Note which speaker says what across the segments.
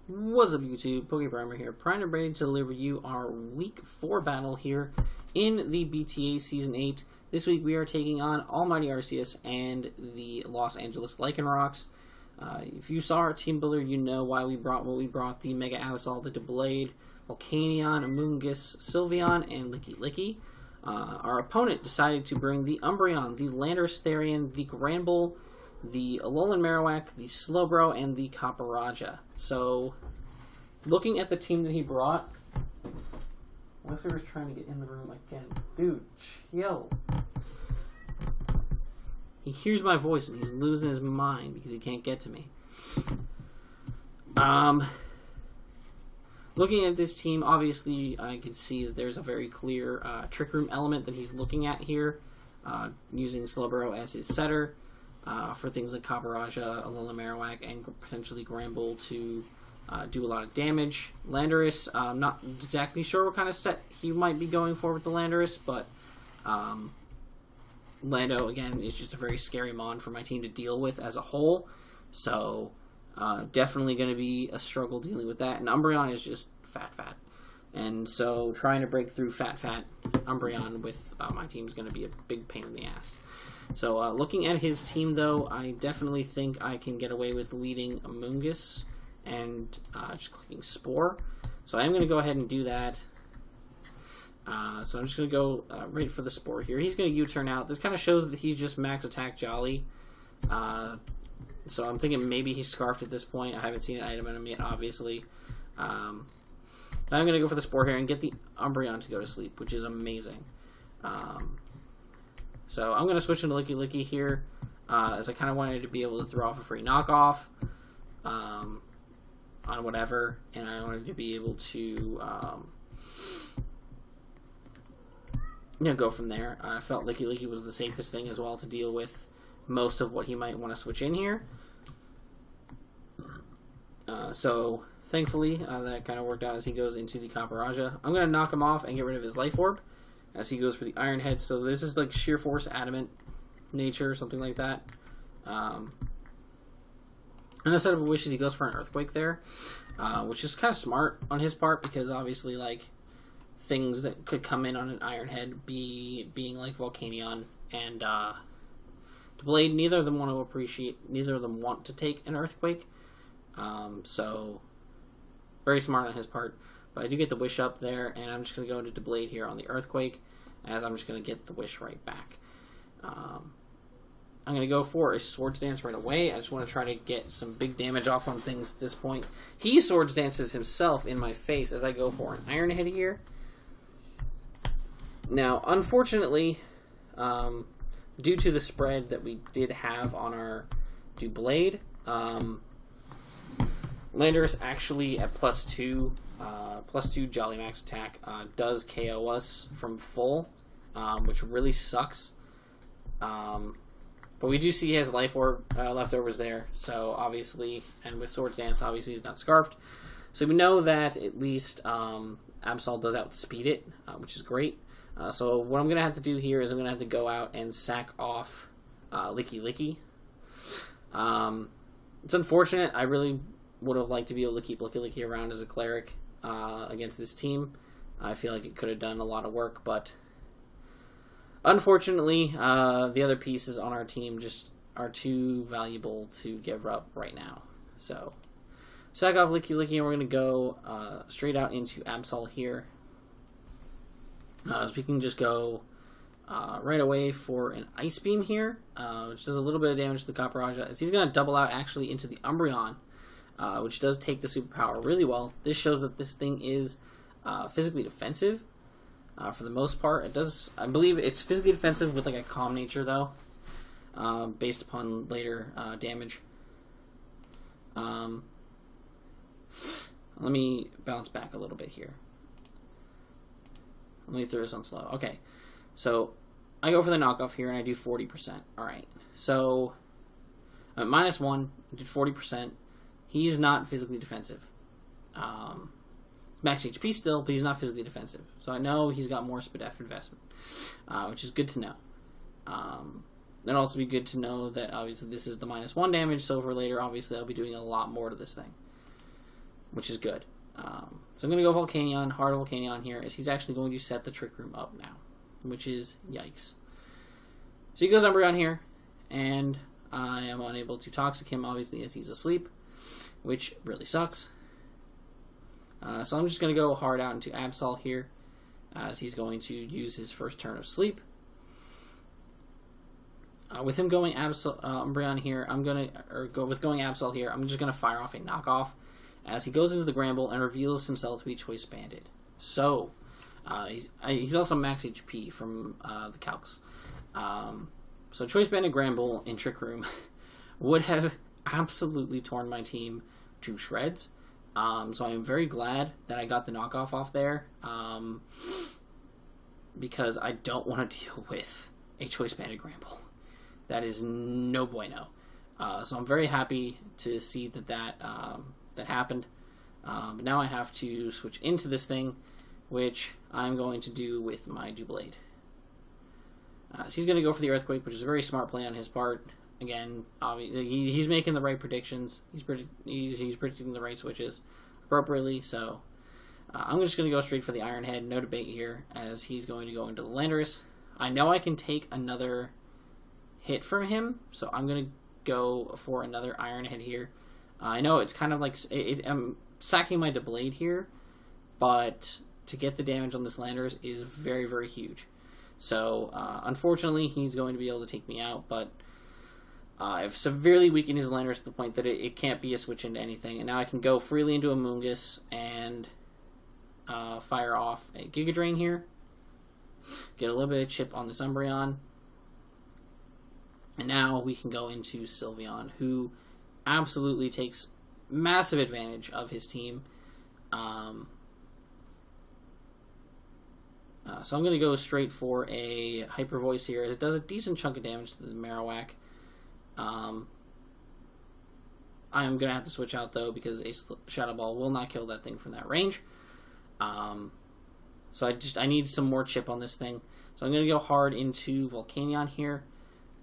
Speaker 1: What's up, YouTube? PokePrimer here, primed and ready to deliver you our Week 4 battle here in the BTA Season 8. This week we are taking on AlmightyArceus and the Los Angeles Lycanrocs. If you saw our team builder, you know why we brought what we brought: the MegaMix, the Blade, Volcanion, Amoonguss, Sylveon, and Licky. Our opponent decided to bring the Umbreon, the Landorus Therian, the Granbull, the Alolan Marowak, the Slowbro, and the Copperajah. So, looking at the team that he brought, Wassup trying to get in the room again. Dude, chill. He hears my voice and he's losing his mind because he can't get to me. Looking at this team, obviously I can see that there's a very clear Trick Room element that he's looking at here, using Slowbro as his setter. For things like Copperajah, Alolan Marowak, and potentially Granbull to do a lot of damage. Landorus, I'm not exactly sure what kind of set he might be going for with the Landorus, but Lando, again, is just a very scary mon for my team to deal with as a whole, so definitely going to be a struggle dealing with that. And Umbreon is just fat. And so trying to break through fat Umbreon with my team is going to be a big pain in the ass. So looking at his team, though, I definitely think I can get away with leading Amoonguss and just clicking Spore. So I'm going to go ahead and do that. So I'm just going to go right for the Spore here. He's going to U-turn out. This kind of shows that he's just max attack Jolly. So I'm thinking maybe he's Scarfed at this point. I haven't seen an item on him yet, obviously. I'm going to go for the Spore here and get the Umbreon to go to sleep, which is amazing. So I'm going to switch into Licky here, as I kind of wanted to be able to throw off a free knockoff on whatever, and I wanted to be able to go from there. I felt Licky was the safest thing as well to deal with most of what he might want to switch in here. So thankfully that kind of worked out as he goes into the Copperajah. I'm going to knock him off and get rid of his Life Orb as he goes for the Iron Head. So this is like Sheer Force, Adamant, Nature, something like that. And instead of Wishes, he goes for an Earthquake there, which is kind of smart on his part, because obviously, like, things that could come in on an Iron Head being like Volcanion and Blade, neither of them want to take an Earthquake. So very smart on his part. But I do get the Wish up there, and I'm just going to go into Blade here on the Earthquake, as I'm just going to get the Wish right back. I'm going to go for a Swords Dance right away. I just want to try to get some big damage off on things at this point. He Swords Dances himself in my face as I go for an Iron Head here. Now, unfortunately, due to the spread that we did have on our Blade, Landorus actually at +2 Jolly Max attack does KO us from full, which really sucks. But we do see he has Life Orb leftovers there, so obviously, and with Swords Dance, obviously he's not Scarfed. So we know that at least Absol does outspeed it, which is great. So what I'm going to have to do here is I'm going to have to go out and sack off Licky. It's unfortunate. I really would have liked to be able to keep Licky around as a cleric against this team. I feel like it could have done a lot of work, but unfortunately, the other pieces on our team just are too valuable to give up right now. So, sack off Licky, and we're going to go straight out into Absol here. So we can just go right away for an Ice Beam here, which does a little bit of damage to the Copperajah, as he's going to double out actually into the Umbreon, which does take the superpower really well. This shows that this thing is physically defensive for the most part. It does, I believe it's physically defensive with like a Calm Nature though, based upon later damage. Let me bounce back a little bit here. Let me throw this on slow. Okay, so I go for the knockoff here and I do 40%. Alright, so at -1, I did 40%. He's not physically defensive. Max HP still, but he's not physically defensive. So I know he's got more SPDF investment, which is good to know. It'd also be good to know that obviously this is the -1 damage, so for later, obviously I'll be doing a lot more to this thing. which is good. So I'm going to go Volcanion, Hard Volcanion here, as he's actually going to set the Trick Room up now, which is yikes. So he goes Umbreon here, and I am unable to Toxic him, obviously, as he's asleep, which really sucks. So I'm just going to go hard out into Absol here, as he's going to use his first turn of sleep. With him going Umbreon here, going Absol here, I'm just going to fire off a knockoff, as he goes into the Gramble and reveals himself to be Choice Banded. So, he's also max HP from the calcs. So Choice Banded Gramble in Trick Room would have absolutely torn my team to shreds. So I am very glad that I got the knockoff off there, because I don't want to deal with a Choice Banded Gramble. That is no bueno. So I'm very happy to see that happened. But now I have to switch into this thing, which I'm going to do with my Doublade. So he's going to go for the Earthquake, which is a very smart play on his part. Again, obviously, he's making the right predictions. He's predicting the right switches appropriately. So I'm just going to go straight for the Iron Head. No debate here, as he's going to go into the Landorus. I know I can take another hit from him, so I'm going to go for another Iron Head here. I know it's kind of like I'm sacking my Doublade here, but to get the damage on this Landorus is very, very huge. So, unfortunately, he's going to be able to take me out, but I've severely weakened his Landorus to the point that it can't be a switch into anything, and now I can go freely into a Moongus and fire off a Giga Drain here, get a little bit of chip on this Umbreon, and now we can go into Sylveon, who absolutely takes massive advantage of his team. So I'm going to go straight for a Hyper Voice here. It does a decent chunk of damage to the Marowak. I'm going to have to switch out, though, because a Shadow Ball will not kill that thing from that range. So I need some more chip on this thing. So I'm going to go hard into Volcanion here.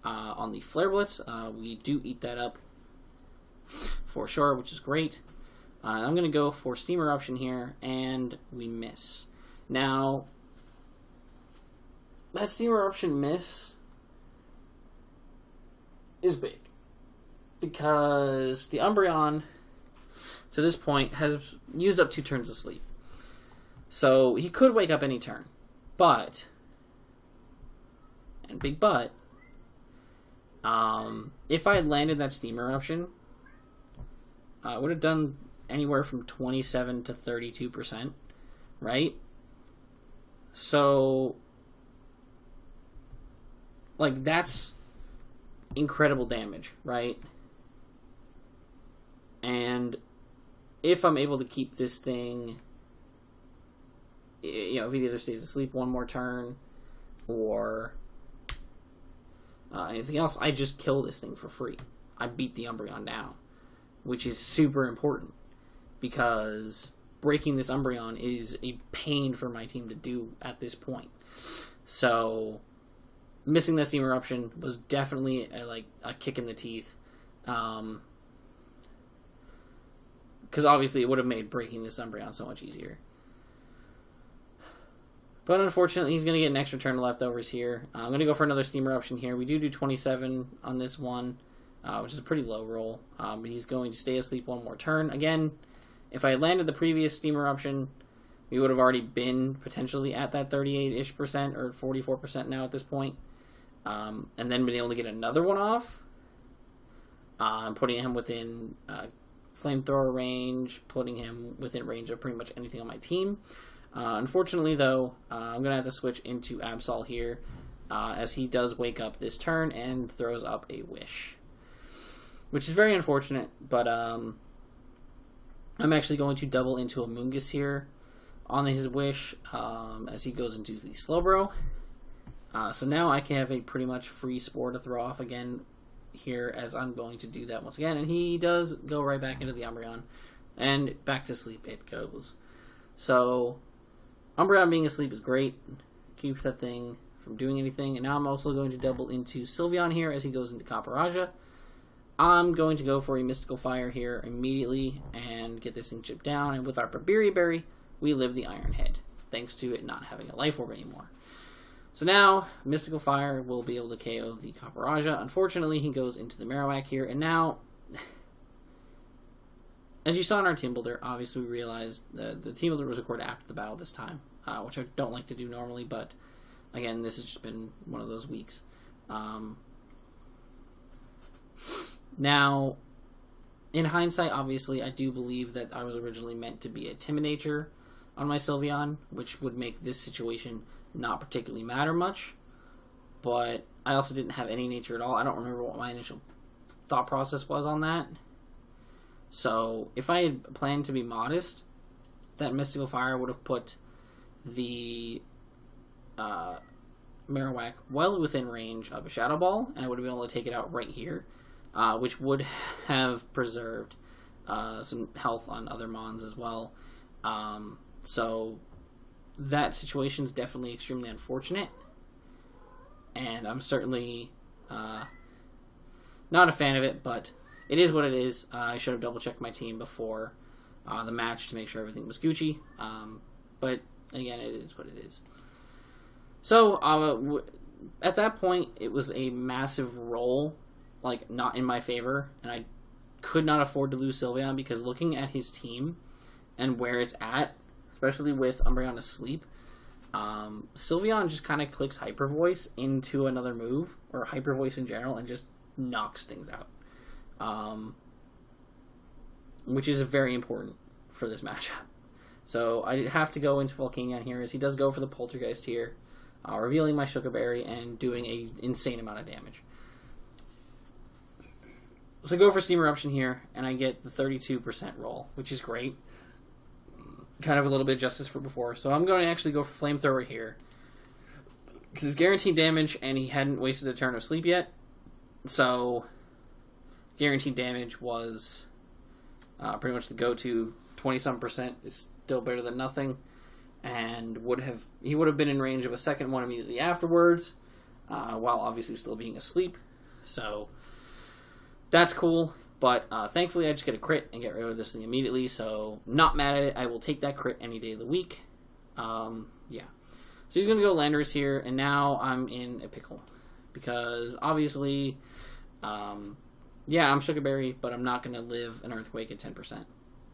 Speaker 1: On the Flare Blitz, we do eat that up for sure, which is great. I'm going to go for Steam Eruption here, and we miss. Now, that Steam Eruption miss is big, because the Umbreon, to this point, has used up 2 turns of sleep. So, he could wake up any turn. But, and big but, if I had landed that Steam Eruption, I would have done anywhere from 27 to 32%, right? So, like, that's incredible damage, right? And if I'm able to keep this thing, if it either stays asleep one more turn or anything else, I just kill this thing for free. I beat the Umbreon down, which is super important, because breaking this Umbreon is a pain for my team to do at this point. So, missing that Steam Eruption was definitely a kick in the teeth, because obviously it would have made breaking this Umbreon so much easier. But unfortunately, he's going to get an extra turn of leftovers here. I'm going to go for another Steam Eruption here. We do 27 on this one, which is a pretty low roll. But he's going to stay asleep one more turn. Again, if I had landed the previous Steam Eruption, we would have already been potentially at that 38-ish percent, or 44% now at this point. And then been able to get another one off. Putting him within flamethrower range, putting him within range of pretty much anything on my team. Unfortunately, though, I'm going to have to switch into Absol here, as he does wake up this turn and throws up a Wish, which is very unfortunate, but I'm actually going to double into a Moongus here on his Wish, as he goes into the Slowbro. So now I can have a pretty much free Spore to throw off again here, as I'm going to do that once again, and he does go right back into the Umbreon, and back to sleep it goes. So Umbreon being asleep is great, keeps that thing from doing anything, and now I'm also going to double into Sylveon here as he goes into Capparaja. I'm going to go for a Mystical Fire here immediately and get this thing chipped down. And with our Babiri Berry, we live the Iron Head, thanks to it not having a Life Orb anymore. So now, Mystical Fire will be able to KO the Copperajah. Unfortunately, he goes into the Marowak here. And now, as you saw in our Team Builder, obviously we realized the Team Builder was recorded after the battle this time, which I don't like to do normally, but again, this has just been one of those weeks. Now, in hindsight, obviously, I do believe that I was originally meant to be a Timidature on my Sylveon, which would make this situation not particularly matter much, but I also didn't have any nature at all. I don't remember what my initial thought process was on that. So, if I had planned to be modest, that Mystical Fire would have put the Marowak well within range of a Shadow Ball, and I would have been able to take it out right here, which would have preserved some health on other Mons as well. So that situation is definitely extremely unfortunate, and I'm certainly not a fan of it, but it is what it is. I should have double-checked my team before the match to make sure everything was Gucci, but again, it is what it is. So, at that point, it was a massive roll, like, not in my favor, and I could not afford to lose Sylveon, because looking at his team and where it's at, especially with Umbreon asleep, Sylveon just kind of clicks Hyper Voice into another move, or Hyper Voice in general, and just knocks things out. Which is very important for this matchup. So, I have to go into Volcanion here, as he does go for the Poltergeist here. Revealing my Sugar Berry and doing an insane amount of damage. So I go for Steam Eruption here, and I get the 32% roll, which is great. Kind of a little bit of justice for before. So I'm going to actually go for Flamethrower here, because it's guaranteed damage, and he hadn't wasted a turn of sleep yet. So guaranteed damage was pretty much the go-to. 20-some% is still better than nothing. And he would have been in range of a second one immediately afterwards, while obviously still being asleep. So that's cool, but thankfully I just get a crit and get rid of this thing immediately, so not mad at it. I will take that crit any day of the week. Yeah. So he's going to go Landorus here, and now I'm in a pickle, because obviously, yeah, I'm Sugar Berry, but I'm not going to live an Earthquake at 10%.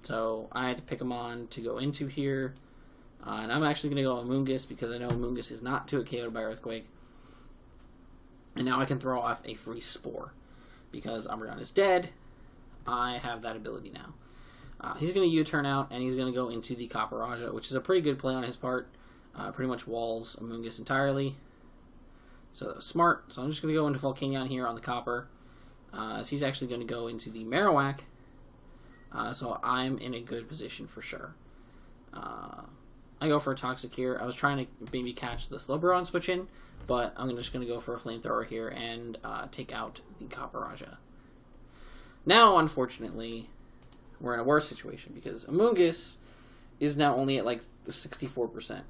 Speaker 1: So I had to pick him on to go into here. And I'm actually going to go on Moongus, because I know Moongus is not to KO'd by Earthquake. And now I can throw off a free Spore. Because Umbreon is dead, I have that ability now. He's going to U-turn out, and he's going to go into the Copperajah, which is a pretty good play on his part. Pretty much walls Moongus entirely. So that was smart. So I'm just going to go into Volcanion here on the Copper. As he's actually going to go into the Marowak. So I'm in a good position for sure. I go for a Toxic here. I was trying to maybe catch the Slowbro and switch in, but I'm just going to go for a Flamethrower here and take out the Copperajah. Now, unfortunately, we're in a worse situation, because Amoonguss is now only at like 64%,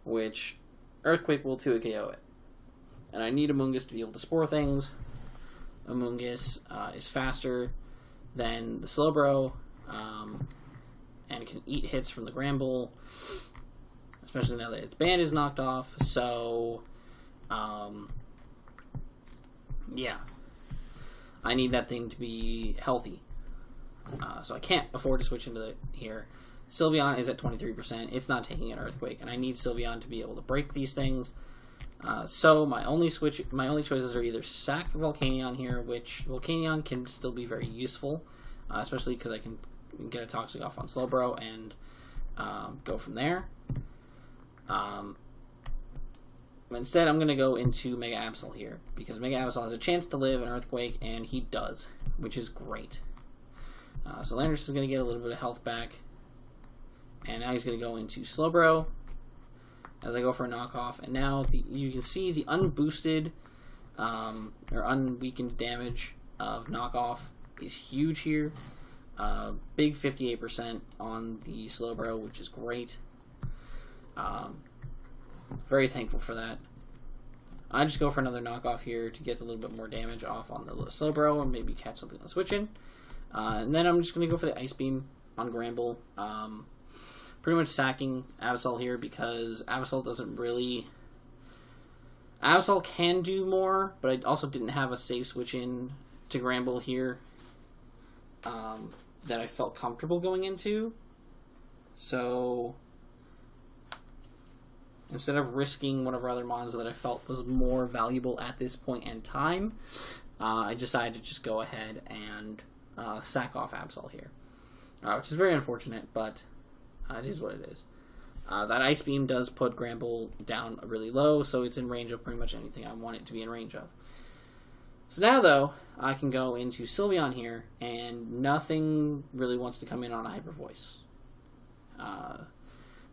Speaker 1: which Earthquake will 2 KO it. And I need Amoonguss to be able to Spore things. Amoonguss is faster than the Slowbro, and can eat hits from the Gramble, especially now that its band is knocked off. So, yeah. I need that thing to be healthy. So I can't afford to switch into here. Sylveon is at 23%. It's not taking an Earthquake, and I need Sylveon to be able to break these things. So my only choices are either sack Volcanion here, which Volcanion can still be very useful, especially because I can get a Toxic off on Slowbro and go from there. Instead, I'm going to go into Mega Absol here, because Mega Absol has a chance to live an Earthquake, and he does, which is great. So Landorus is going to get a little bit of health back, and now he's going to go into Slowbro as I go for a knockoff, and now you can see the unboosted or unweakened damage of knockoff is huge here. Big 58% on the Slowbro, which is great. Very thankful for that. I just go for another knockoff here to get a little bit more damage off on the Slowbro, or maybe catch something on switch in. And then I'm just going to go for the Ice Beam on Gramble. Pretty much sacking Absol here because Absol doesn't really... Absol can do more, but I also didn't have a safe switch in to Gramble here that I felt comfortable going into. So instead of risking one of our other mons that I felt was more valuable at this point in time, I decided to just go ahead and sack off Absol here. Which is very unfortunate, but it is what it is. That Ice Beam does put Gramble down really low, so it's in range of pretty much anything I want it to be in range of. So now, though, I can go into Sylveon here, and nothing really wants to come in on a Hyper Voice.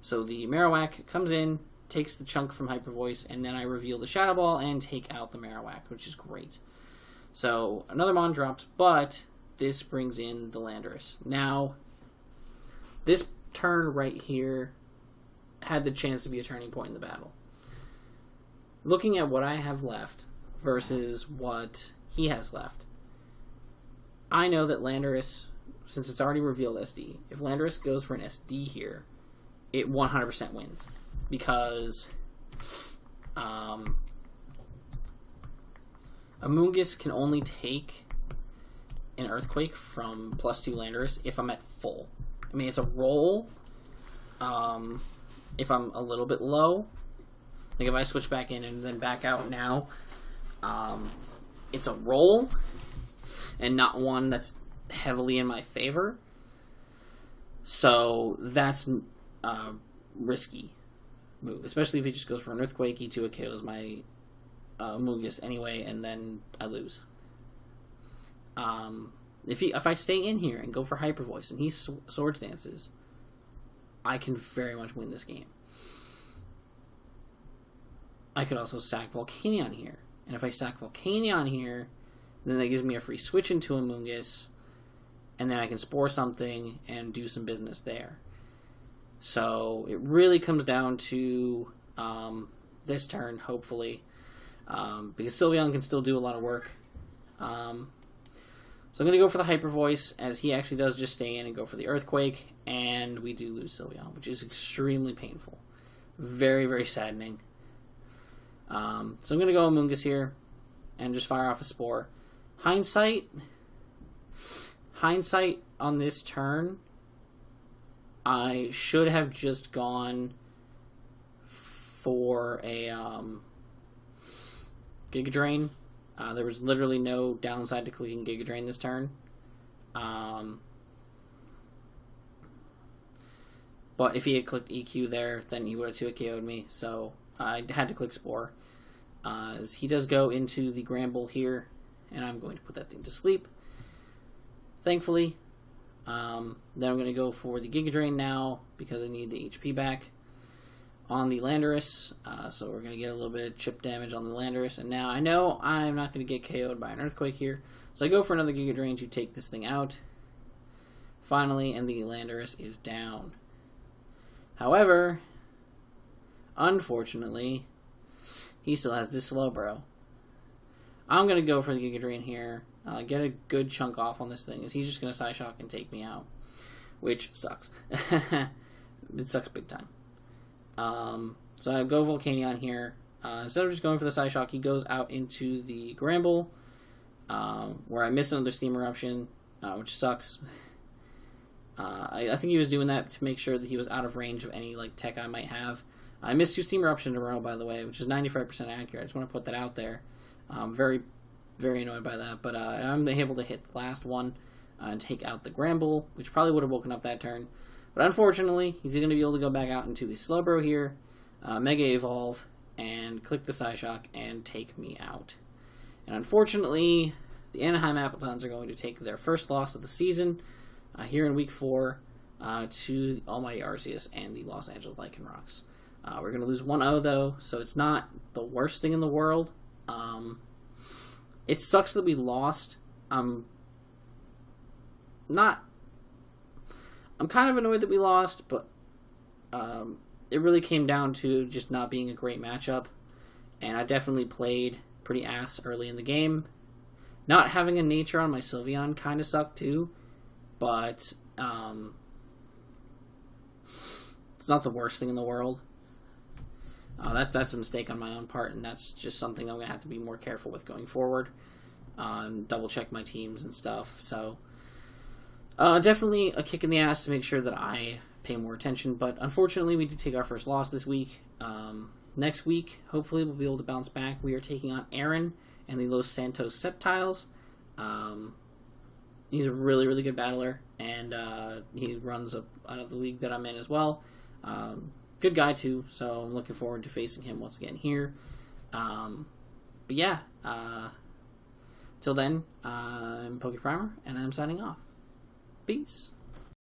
Speaker 1: So the Marowak comes in, takes the chunk from Hyper Voice, and then I reveal the Shadow Ball and take out the Marowak, which is great. So another Mon drops, but this brings in the Landorus. Now, this turn right here had the chance to be a turning point in the battle. Looking at what I have left versus what he has left, I know that Landorus, since it's already revealed SD, if Landorus goes for an SD here, it 100% wins. Because Amoonguss can only take an Earthquake from +2 Landorus if I'm at full. I mean, it's a roll. If I'm a little bit low, like if I switch back in and then back out now, it's a roll and not one that's heavily in my favor. So that's risky move, especially if he just goes for an Earthquake. He 2 KOs my Amoonguss anyway, and then I lose. If I stay in here and go for Hyper Voice and he Swords Dances, I can very much win this game. I could also sack Volcanion here. And if I sack Volcanion here, then that gives me a free switch into Amoonguss, and then I can Spore something and do some business there. So it really comes down to this turn, hopefully, because Sylveon can still do a lot of work. So I'm going to go for the Hyper Voice, as he actually does just stay in and go for the Earthquake, and we do lose Sylveon, which is extremely painful. Very, very saddening. So I'm going to go Amoonguss here, and just fire off a Spore. Hindsight on this turn, I should have just gone for a Giga Drain. There was literally no downside to clicking Giga Drain this turn. But if he had clicked EQ there, then he would have 2 KO'd me. So I had to click Spore. As he does go into the Gramble here, and I'm going to put that thing to sleep. Thankfully. Then I'm going to go for the Giga Drain now, because I need the HP back on the Landorus. So we're going to get a little bit of chip damage on the Landorus. And now I know I'm not going to get KO'd by an Earthquake here. So I go for another Giga Drain to take this thing out. Finally, and the Landorus is down. However, unfortunately, he still has this Slowbro. I'm going to go for the Giga Drain here. Get a good chunk off on this thing, as he's just going to Psyshock and take me out. Which sucks. It sucks big time. So I go Volcanion here. Instead of just going for the Psyshock, he goes out into the Gramble, where I miss another Steam Eruption, which sucks. I think he was doing that to make sure that he was out of range of any like tech I might have. I missed 2 Steam Eruption in a row, by the way, which is 95% accurate. I just want to put that out there. I'm very, very annoyed by that, but I'm able to hit the last one and take out the Gramble, which probably would have woken up that turn. But unfortunately, he's going to be able to go back out into his Slowbro here, Mega Evolve, and click the Psyshock and take me out. And unfortunately, the Anaheim Appletons are going to take their first loss of the season here in Week 4 to the AlmightyArceus and the Los Angeles Lycanrocs. We're going to lose 1-0, though, so it's not the worst thing in the world. It sucks that we lost. I'm kind of annoyed that we lost, but it really came down to just not being a great matchup. and I definitely played pretty ass early in the game. Not having a nature on my Sylveon kind of sucked too, but it's not the worst thing in the world. That's a mistake on my own part, and that's just something I'm going to have to be more careful with going forward. Double check my teams and stuff. So definitely a kick in the ass to make sure that I pay more attention. But unfortunately, we did take our first loss this week. Next week, hopefully, we'll be able to bounce back. We are taking on Aaron and the Los Santos Septiles. He's a really, really good battler, and he runs out of the league that I'm in as well. Good guy, too, so I'm looking forward to facing him once again here. But yeah, till then, I'm PokePrimer, and I'm signing off. Peace.